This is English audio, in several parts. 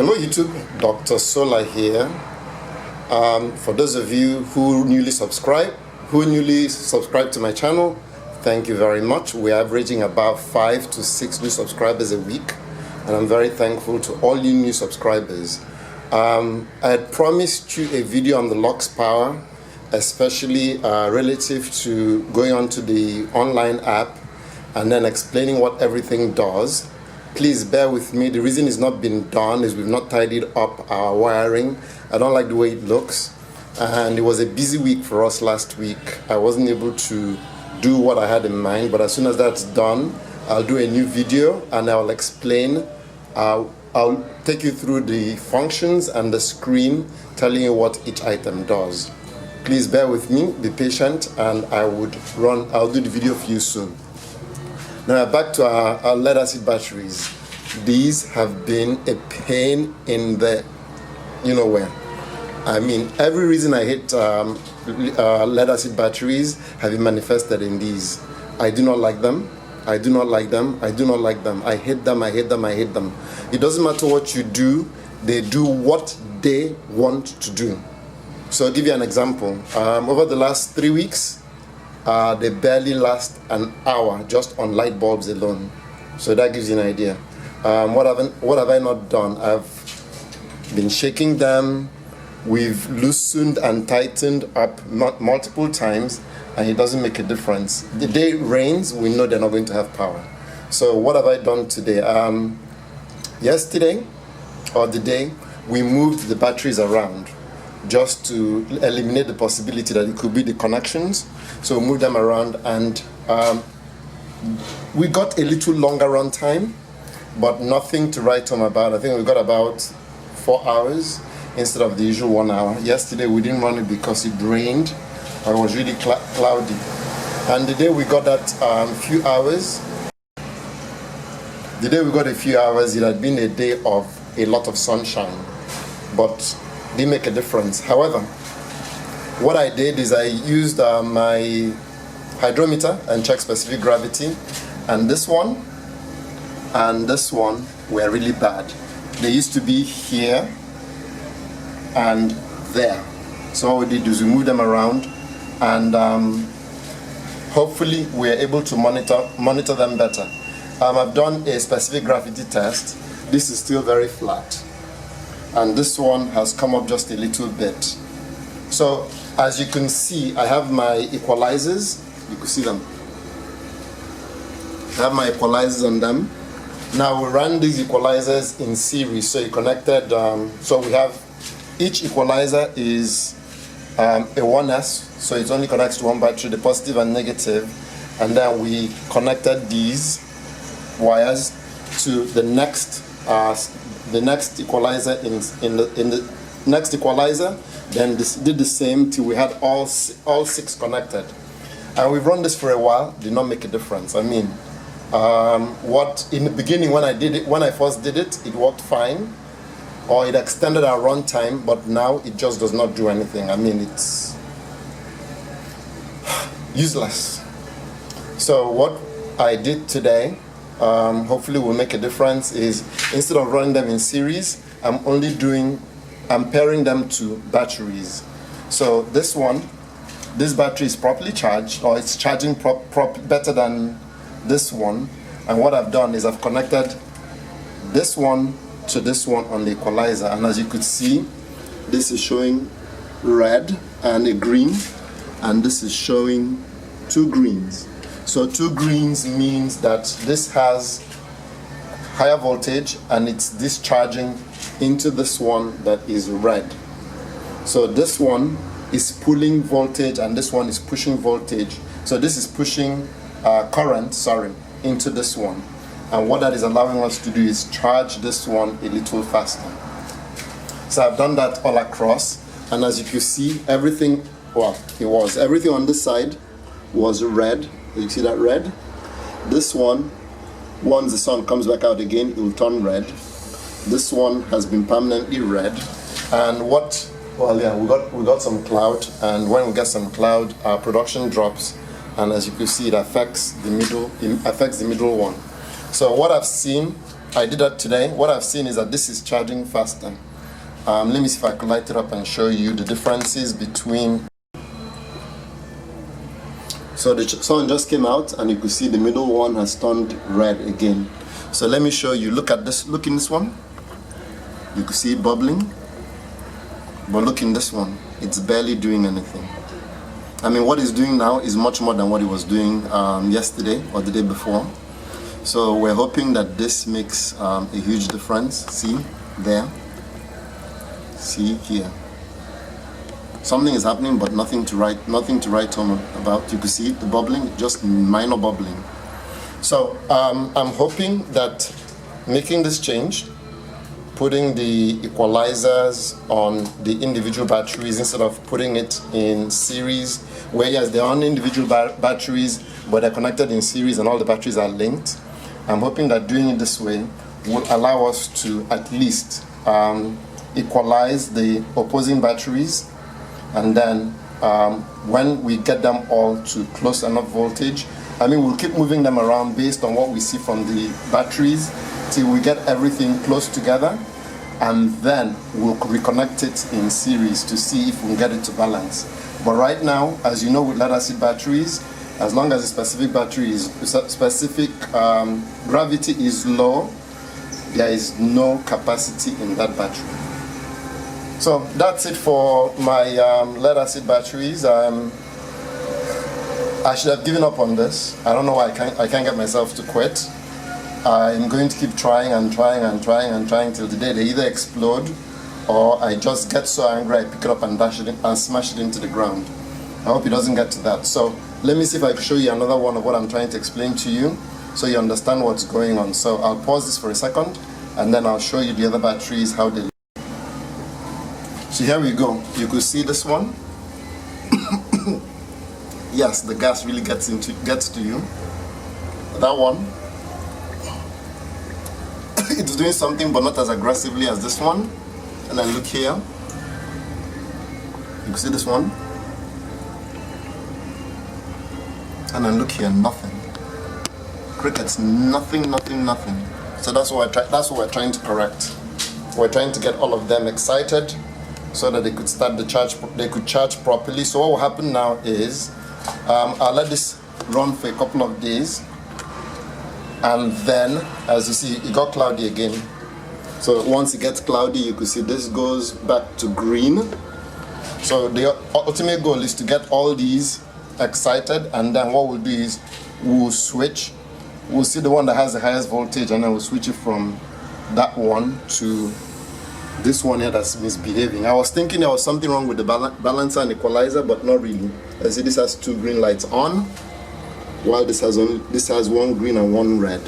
Hello YouTube, Dr. Solar here. For those of you who newly subscribe to my channel, thank you very much. We're averaging about 5 to 6 new subscribers a week, and I'm very thankful to all you new subscribers. I had promised you a video on the Lux Power, especially relative to going onto the online app and then explaining what everything does. Please bear with me. The reason it's not been done is we've not tidied up our wiring. I don't like the way it looks, and it was a busy week for us last week. I wasn't able to do what I had in mind, but as soon as that's done, I'll do a new video and I'll explain. I'll take you through the functions and the screen telling you what each item does. Please bear with me, be patient, and I'll do the video for you soon. Now back to our lead acid batteries. These have been a pain in the you know where. I mean, every reason I hate lead acid batteries have been manifested in these. I do not like them. I do not like them. I do not like them. I hate them. I hate them. I hate them. It doesn't matter what you do. They do what they want to do. So I'll give you an example. Over the last 3 weeks, they barely last an hour just on light bulbs alone. So that gives you an idea. What have I not done? I've been shaking them. We've loosened and tightened up multiple times, and it doesn't make a difference. The day it rains, we know they're not going to have power. So what have I done today? Yesterday, or the day, we moved the batteries around just to eliminate the possibility that it could be the connections. So we moved them around, and we got a little longer run time, but nothing to write home about. I think we got about 4 hours instead of the usual 1 hour. Yesterday we didn't run it because it rained, or it was really cloudy. And the day we got that few hours, it had been a day of a lot of sunshine, but didn't make a difference. However, what I did is I used my hydrometer and checked specific gravity, and this one were really bad. They used to be here and there. So what we did is we moved them around, and hopefully we're able to monitor them better. I've done a specific gravity test. This is still very flat, and this one has come up just a little bit. So as you can see, I have my equalizers. You can see them. I have my equalizers on them. Now we run these equalizers in series, so you connected. So we have each equalizer is a 1S, so it only connects to one battery, the positive and negative, and then we connected these wires to the next equalizer in the next equalizer. Then did the same till we had all 6 connected, and we've run this for a while. Did not make a difference. I mean, what in the beginning when I first did it, it worked fine, or it extended our run time, but now it just does not do anything. I mean, it's useless. So what I did today, hopefully will make a difference, is instead of running them in series, I'm pairing them to batteries. So this battery is properly charged, or it's charging better than this one. And what I've done is I've connected this one to this one on the equalizer, and as you could see, this is showing red and a green, and this is showing 2 greens. So 2 greens means that this has higher voltage and it's discharging into this one that is red. So this one is pulling voltage and this one is pushing voltage. So this is pushing current into this one. And what that is allowing us to do is charge this one a little faster. So I've done that all across, and as you can see, everything on this side was red. You see that red? This one, once the sun comes back out again, it will turn red. This one has been permanently red. And we got some cloud, and when we get some cloud, our production drops, and as you can see, it affects the middle one. So what I've seen, I did that today. What I've seen is that this is charging faster. Let me see if I can light it up and show you the differences between. So the sun just came out and you could see the middle one has turned red again. So let me show you. Look at this. Look in this one. You could see it bubbling. But look in this one. It's barely doing anything. I mean, what it's doing now is much more than what it was doing yesterday or the day before. So we're hoping that this makes a huge difference. See there. See here. Something is happening, but nothing to write home about. You can see the bubbling, just minor bubbling. So I'm hoping that making this change, putting the equalizers on the individual batteries instead of putting it in series, where yes, they're on individual batteries, but they're connected in series and all the batteries are linked. I'm hoping that doing it this way will allow us to at least equalize the opposing batteries, and then when we get them all to close enough voltage, I mean, we'll keep moving them around based on what we see from the batteries till we get everything close together, and then we'll reconnect it in series to see if we can get it to balance. But right now, as you know, with lead-acid batteries, as long as the specific battery is gravity is low, there is no capacity in that battery. So that's it for my lead-acid batteries. I should have given up on this. I don't know why I can't get myself to quit. I'm going to keep trying and trying and trying and trying till the day they either explode or I just get so angry I pick it up and dash it in and smash it into the ground. I hope it doesn't get to that. So let me see if I can show you another one of what I'm trying to explain to you so you understand what's going on. So I'll pause this for a second and then I'll show you the other batteries, how they look. So here we go. You could see this one. Yes, the gas really gets to you. That one, it's doing something but not as aggressively as this one. And then look here. You can see this one. And then look here, nothing. Crickets, nothing. So that's what we're trying to correct. We're trying to get all of them excited so that they could start the charge. They could charge properly. So what will happen now is I'll let this run for a couple of days, and then as you see, it got cloudy again. So once it gets cloudy, you can see this goes back to green. So the ultimate goal is to get all these excited, and then what we'll do is we'll switch. We'll see the one that has the highest voltage, and then we'll switch it from that one to this one here that's misbehaving. I was thinking there was something wrong with the balancer and equalizer, but not really. I see this has two green lights on, while this has one green and one red.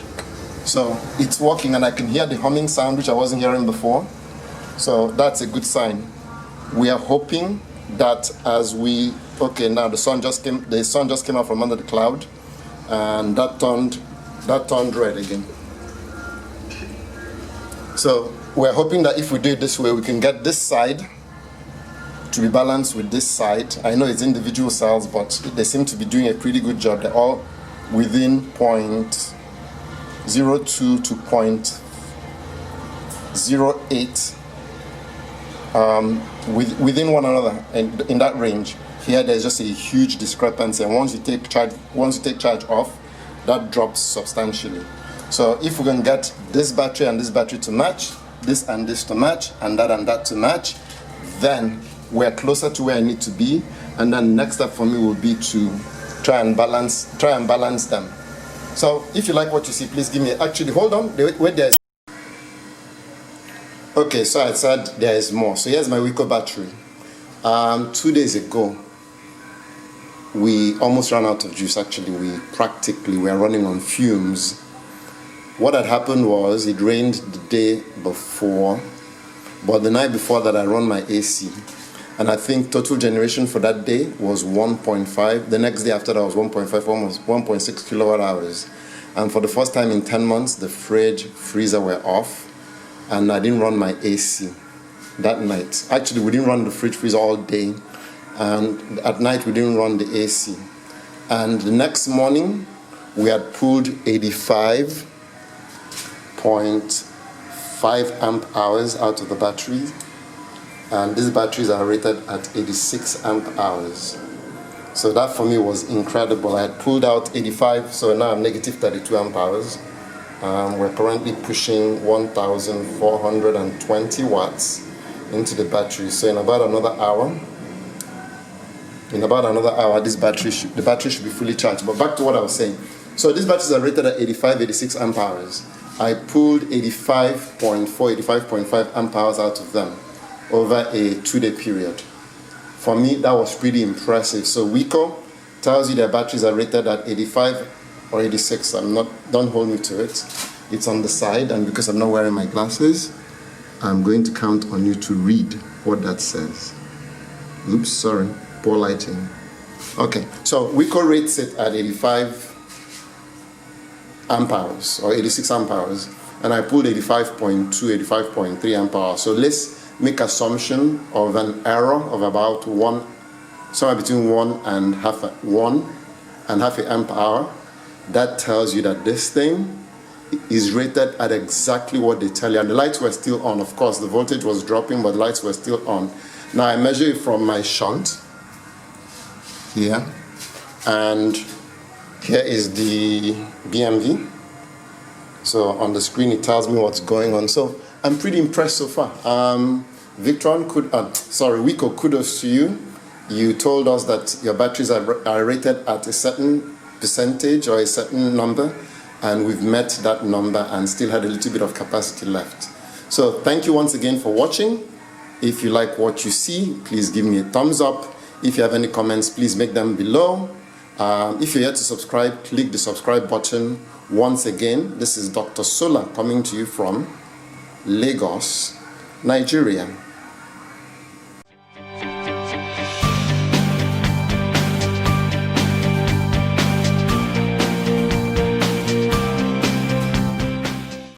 So it's working, and I can hear the humming sound which I wasn't hearing before. So that's a good sign. We are hoping that as we now the sun just came out from under the cloud, and that turned red again. So we're hoping that if we do it this way, we can get this side to be balanced with this side. I know it's individual cells, but they seem to be doing a pretty good job. They're all within 0.02 to 0.08 within one another, and in that range. Here there's just a huge discrepancy, and once you take charge off, that drops substantially. So if we can get this battery and this battery to match, this and this to match, and that to match, then we're closer to where I need to be. And then next step for me will be to try and balance them. So if you like what you see, please give me, actually hold on, wait, there's, okay, so I said there is more. So here's my Weco battery. 2 days ago, we almost ran out of juice. Actually, we were running on fumes. What had happened was it rained the day before, but the night before that I run my AC, and I think total generation for that day was 1.5. The next day after that was 1.5, almost 1.6 kilowatt hours. And for the first time in 10 months, the freezer were off, and I didn't run my AC that night. Actually, we didn't run the freezer all day, and at night we didn't run the AC. And the next morning, we had pulled 85 8.5 amp hours out of the battery, and these batteries are rated at 86 amp hours. So that for me was incredible. I had pulled out 85, so now I'm negative 32 amp hours. We're currently pushing 1,420 watts into the battery. So in about another hour, the battery should be fully charged. But back to what I was saying. So these batteries are rated at 85, 86 amp hours. I pulled 85.5 amp hours out of them over a 2-day period. For me, that was pretty impressive. So Weco tells you their batteries are rated at 85 or 86. Don't hold me to it. It's on the side, and because I'm not wearing my glasses, I'm going to count on you to read what that says. Oops, sorry, poor lighting. Okay, so Weco rates it at 85 amp hours or 86 amp hours, and I pulled 85.2, 85.3 amp hours. So let's make assumption of an error of about somewhere between 1.5 amp hour. That tells you that this thing is rated at exactly what they tell you, and the lights were still on. Of course, the voltage was dropping, but the lights were still on. Now I measure it from my shunt here, and here is the BMV. So on the screen it tells me what's going on. So I'm pretty impressed so far. Weco, kudos to you. You told us that your batteries are rated at a certain percentage or a certain number, and we've met that number and still had a little bit of capacity left. So thank you once again for watching. If you like what you see, please give me a thumbs up. If you have any comments, please make them below. If you're yet to subscribe, click the subscribe button. Once again, this is Dr. Sola coming to you from Lagos, Nigeria.